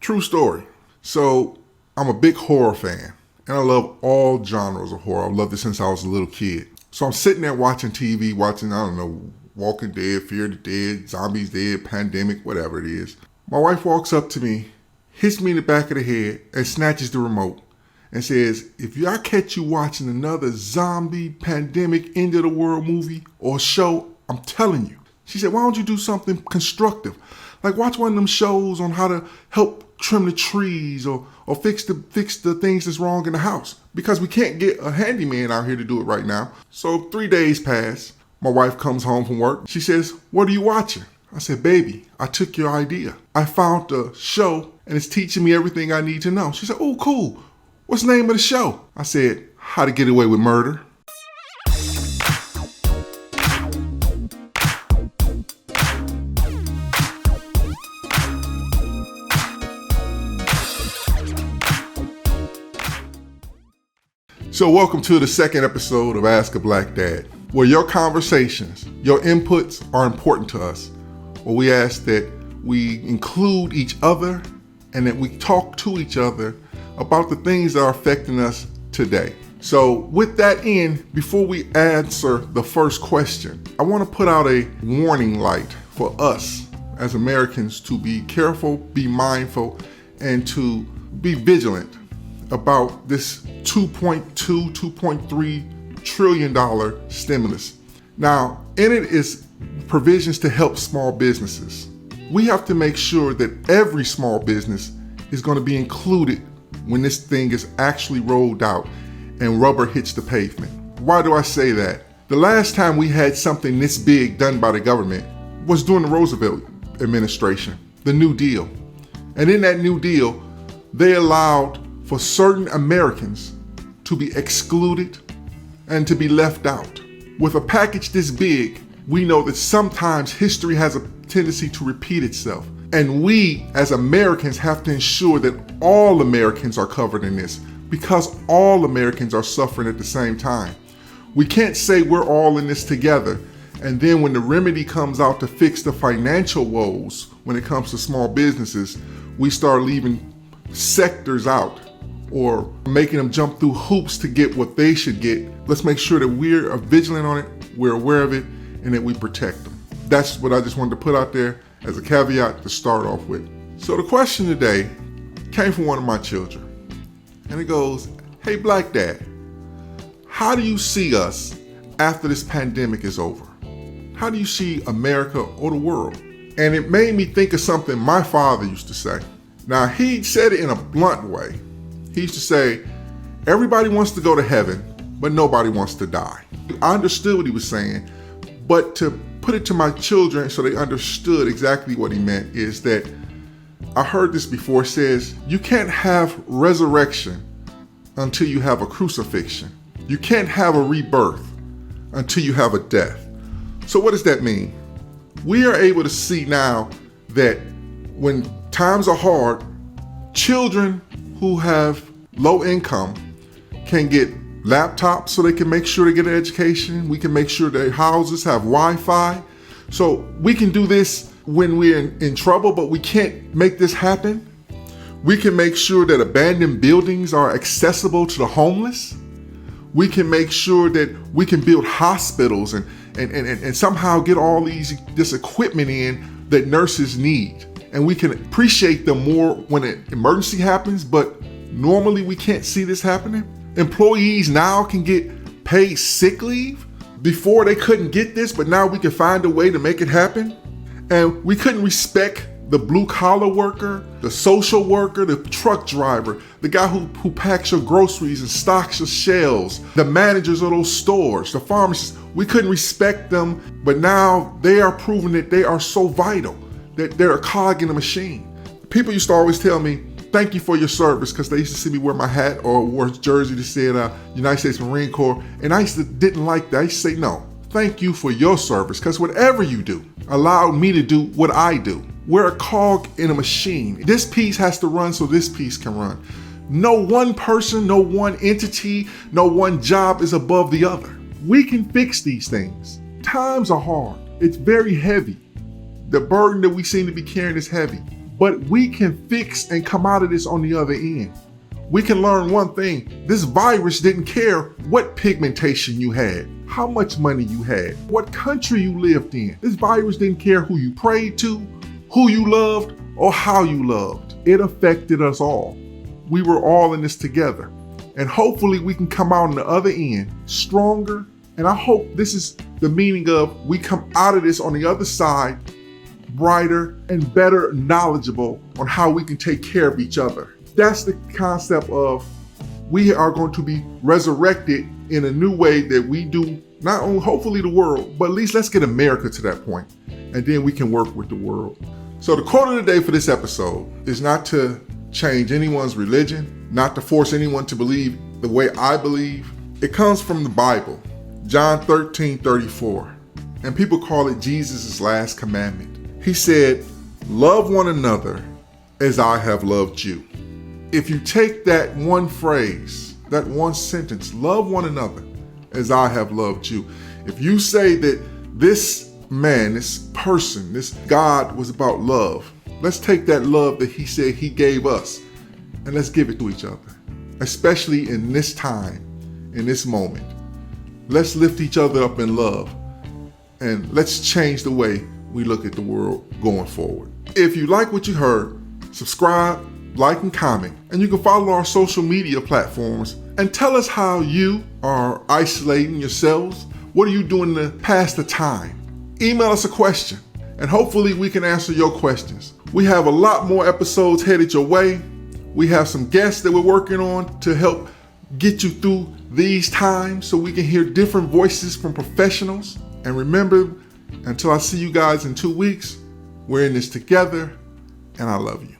True story. So I'm a big horror fan, and I love all genres of horror. I've loved it since I was a little kid. So I'm sitting there watching TV, watching, I don't know, Walking Dead, Fear the Dead, Zombies Dead, Pandemic, whatever it is. My wife walks up to me, hits me in the back of the head, and snatches the remote and says, if I catch you watching another zombie, pandemic, end of the world movie or show, I'm telling you. She said, why don't you do something constructive? Like watch one of them shows on how to help trim the trees or fix the things that's wrong in the house. Because we can't get a handyman out here to do it right now. So 3 days pass. My wife comes home from work. She says, what are you watching? I said, baby, I took your idea. I found a show and it's teaching me everything I need to know. She said, oh, cool. What's the name of the show? I said, How to Get Away with Murder. So welcome to the second episode of Ask a Black Dad, where your conversations, your inputs are important to us. Where we ask that we include each other and that we talk to each other about the things that are affecting us today. So with that in, before we answer the first question, I want to put out a warning light for us as Americans to be careful, be mindful, and to be vigilant about this $2.3 trillion stimulus. Now, in it is provisions to help small businesses. We have to make sure that every small business is going to be included when this thing is actually rolled out and rubber hits the pavement. Why do I say that? The last time we had something this big done by the government was during the Roosevelt administration, the New Deal. And in that New Deal, they allowed for certain Americans to be excluded and to be left out. With a package this big, we know that sometimes history has a tendency to repeat itself. And we as Americans have to ensure that all Americans are covered in this because all Americans are suffering at the same time. We can't say we're all in this together and then when the remedy comes out to fix the financial woes when it comes to small businesses, we start leaving sectors out or making them jump through hoops to get what they should get. Let's make sure that we're vigilant on it, we're aware of it, and that we protect them. That's what I just wanted to put out there as a caveat to start off with. So the question today came from one of my children. And it goes, hey, Black Dad, how do you see us after this pandemic is over? How do you see America or the world? And it made me think of something my father used to say. Now, he said it in a blunt way. He used to say, everybody wants to go to heaven, but nobody wants to die. I understood what he was saying, but to put it to my children so they understood exactly what he meant is that I heard this before. It says, you can't have resurrection until you have a crucifixion. You can't have a rebirth until you have a death. So what does that mean? We are able to see now that when times are hard, children who have low income can get laptops so they can make sure they get an education. We can make sure their houses have Wi-Fi. So we can do this when we're in trouble, but we can't make this happen. We can make sure that abandoned buildings are accessible to the homeless. We can make sure that we can build hospitals and somehow get all this equipment in that nurses need. And we can appreciate them more when an emergency happens, but normally we can't see this happening. Employees now can get paid sick leave. Before they couldn't get this, but now we can find a way to make it happen. And we couldn't respect the blue collar worker, the social worker, the truck driver, the guy who packs your groceries and stocks your shelves, the managers of those stores, the pharmacists. We couldn't respect them, but now they are proving that they are so vital, that they're a cog in the machine. People used to always tell me, thank you for your service, because they used to see me wear my hat or wore a jersey that said United States Marine Corps, and I didn't like that. I used to say, no, thank you for your service, because whatever you do allowed me to do what I do. We're a cog in a machine. This piece has to run so this piece can run. No one person, no one entity, no one job is above the other. We can fix these things. Times are hard. It's very heavy. The burden that we seem to be carrying is heavy. but we can fix and come out of this on the other end. We can learn one thing: this virus didn't care what pigmentation you had, how much money you had, what country you lived in. This virus didn't care who you prayed to, who you loved, or how you loved. It affected us all. We were all in this together. And hopefully we can come out on the other end stronger. And I hope this is the meaning of we come out of this on the other side brighter and better knowledgeable on how we can take care of each other. That's the concept of we are going to be resurrected in a new way that we do, not only hopefully the world, but at least let's get America to that point, and then we can work with the world. So the quote of the day for this episode is not to change anyone's religion, not to force anyone to believe the way I believe. It comes from the Bible, John 13:34, and people call it Jesus' last commandment. He said, "Love one another as I have loved you." If you take that one phrase, that one sentence, love one another as I have loved you. If you say that this man, this person, this God was about love, let's take that love that he said he gave us and let's give it to each other, especially in this time, in this moment. Let's lift each other up in love and let's change the way we look at the world going forward. If you like what you heard, subscribe, like, and comment. And you can follow our social media platforms and tell us how you are isolating yourselves. What are you doing to pass the time? Email us a question and hopefully we can answer your questions. We have a lot more episodes headed your way. We have some guests that we're working on to help get you through these times so we can hear different voices from professionals. And remember, until I see you guys in 2 weeks, we're in this together, and I love you.